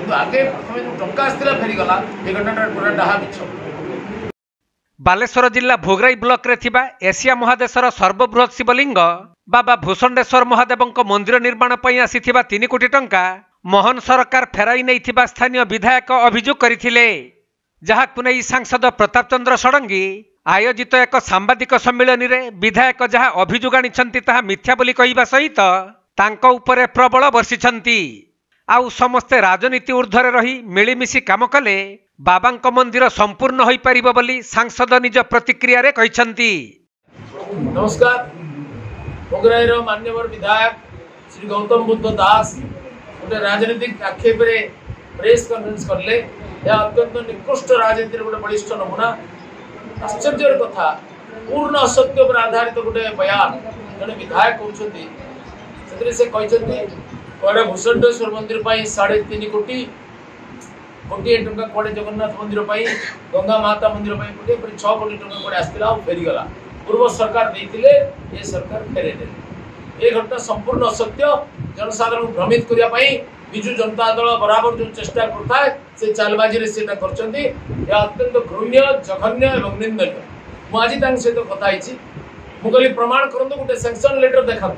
କିନ୍ତୁ ଆଗେ ପ୍ରଥମେ ଯେଉଁ ଟଙ୍କା ଆସିଥିଲା ଫେରିଗଲା ଏ ଘଟଣାଟା ପୁରା ଡାହା ମିଛ। ବାଲେଶ୍ୱର ଜିଲ୍ଲା ଭୋଗରାଇ ବ୍ଲକରେ ଥିବା ଏସିଆ ମହାଦେଶର ସର୍ବବୃହତ ଶିବଲିଙ୍ଗ ବାବା ଭୂଷଣ୍ଡେଶ୍ୱର ମହାଦେବଙ୍କ ମନ୍ଦିର ନିର୍ମାଣ ପାଇଁ ଆସିଥିବା 3 କୋଟି ଟଙ୍କା ମୋହନ ସରକାର ଫେରାଇ ନେଇଥିବା ସ୍ଥାନୀୟ ବିଧାୟକ ଅଭିଯୋଗ କରିଥିଲେ, ଯାହାକୁ ନେଇ ସାଂସଦ ପ୍ରତାପ ଚନ୍ଦ୍ର ଷଡ଼ଙ୍ଗୀ ଆୟୋଜିତ ଏକ ସାମ୍ବାଦିକ ସମ୍ମିଳନୀରେ ବିଧାୟକ ଯାହା ଅଭିଯୋଗ ଆଣିଛନ୍ତି ତାହା ମିଥ୍ୟା ବୋଲି କହିବା ସହିତ ତାଙ୍କ ଉପରେ ପ୍ରବଳ ବର୍ଷିଛନ୍ତି। ଆଉ ସମସ୍ତେ ରାଜନୀତି ଊର୍ଦ୍ଧ୍ୱରେ ରହି ମିଳିମିଶି କାମ କଲେ ବାବାଙ୍କ ମନ୍ଦିର ସମ୍ପୂର୍ଣ୍ଣ ହୋଇପାରିବ ବୋଲି ସାଂସଦ ନିଜ ପ୍ରତିକ୍ରିୟାରେ କହିଛନ୍ତି। नमस्कार। भोगराईर मान्यवर विधायक श्री गौतम बुद्ध दास गोटे राजनीतिक आक्षेप प्रेस कॉन्फ्रेंस करले। यह अत्यंत निकृष्ट राजनीति गोटे बलिष्ठ नमूना। आश्चर्य कथा पूर्ण असत्य पर आधारित गोटे बयान जड़े विधायक कहते भूषण्डेश्वर मंदिर 3.5 कोटी कोटी टंका कड़े जगन्नाथ मंदिर गंगा माता मंदिर कोटी 6 कोटी टंका कड़े आसला फेरीगला। पूर्व सरकार देते ये सरकार फेरे ये घटना संपूर्ण असत्य। जनसाधारण भ्रमित करने विजु जनता दल बराबर जो चेष्टा करता है से चालबाजी से अत्यंत घृण्य जघन्य और निंदनीय। मुझे सहित कथा मुझे प्रमाण करते गोटे सैंक्शन लेटर देखा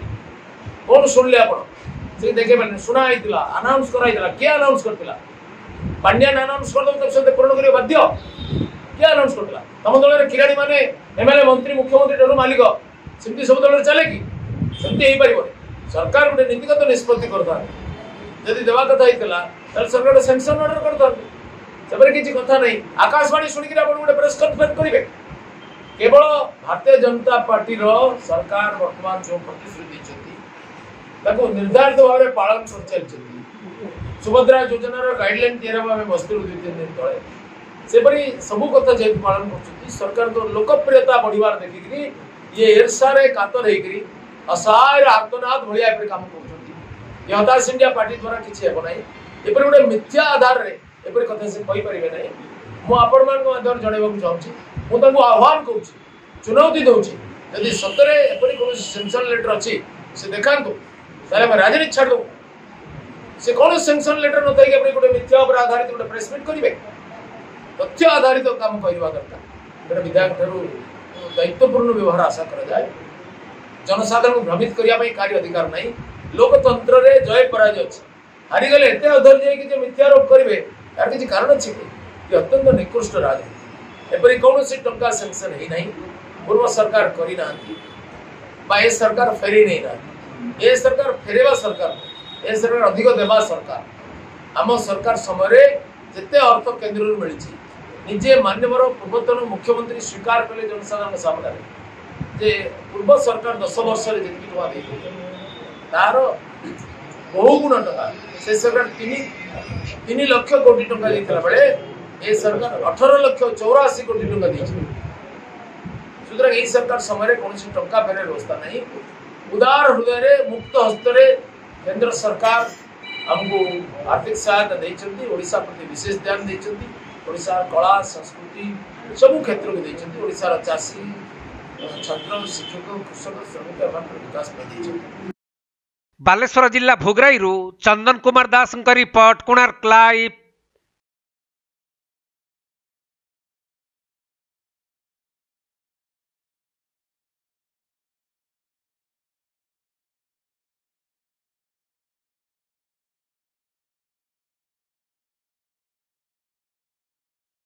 कौन शुणिले आप देखे शुणा अनाउंस कराइला किए अनाउंस करता पांड्यान अनाउंस कर पूर्ण कर बाध्य किए अनाउंस करता तम दल किराणी मैंने एमएलए मंत्री मुख्यमंत्री टोल मालिक सेमती सब दल चले कि सेमती हो पार सरकार गोटे नीतिगत निष्पत्ति करता जदि देवा कथा होता सरकार सैंक्शन ऑर्डर करता किसी कथा नहीं। आकाशवाणी शुणिक गोटे प्रेस कॉन्फ्रेंस करेंगे केवल भारतीय जनता पार्टी सरकार वर्तमान जो प्रतिश्रुति निर्धारित भाव में पालन कर चलती सुभद्रा योजनार गाइडलाइन तैयार आम बसलु 2-3 दिन तले सेपरी सबू कथा जेहेतु पालन कर सरकार तो लोकप्रियता बढ़िबार देखिक ये ईर्षार कातर होकर असहाय आर्तनाद भाया काम कर हताश इंडिया पार्टी द्वारा किसी हे ना एपरी गोटे मिथ्या आधार में एपरी कथा से कहींपारे ना। मुझे माध्यम जनवाक चाहूँगी मुझे आह्वान कर चुनौती दूसरी यदि सतरे एपरी कौन सैंक्शन लेटर अच्छी से देखा राजनीति छाड़ दो से कौन सैंक्शन लेटर न थी गोटे मिथ्या पर आधारित गोटे प्रेस मीट करेंगे तथ्य आधारित काम करवा दरकार। गोटे विधायक दायित्वपूर्ण व्यवहार आशा करा जाए। जनसाधारण भ्रमित करने कार्य अधिकार नहीं। लोकतंत्र रे जय पराजय अच्छे हारीगले एत अधर्य कि मिथ्यारोप करेंगे यार किसी कारण अच्छे कि ये अत्यंत निकृष्ट राजनीति एपरी कौन टंका सैंक्शन होना पूर्व सरकार करना सरकार फेरी नहीं ना ये सरकार फेरेवा सरकार ये सरकार अधिक देवा सरकार आम सरकार समय जिते अर्थ केन्द्र मिली निजे मान्यवर पूर्वतन मुख्यमंत्री स्वीकार कले जनसाधारण सामने जे पूर्व सरकार 10 वर्ष जी तार बहु गुण टका से सरकार 3 लाख कोटी टंका देता बेले ये सरकार 18,84,00,000 कोटी टंका दी सुतरां यही सरकार समय कौन टंका फेर व्यवस्था नहीं। उदार हृदय मुक्त हस्तर केंद्र सरकार आमको आर्थिक सहायता देती ओडिशा प्रति विशेष ध्यान देती ओडिशा कला संस्कृति सबू क्षेत्र को देती ओडिशार चाषी छात्र शिक्षक कृषक श्रमिक विकास में बालेश्वर जिला भोगराई चंदन कुमार दास रिपोर्ट कोणार्क लाइव।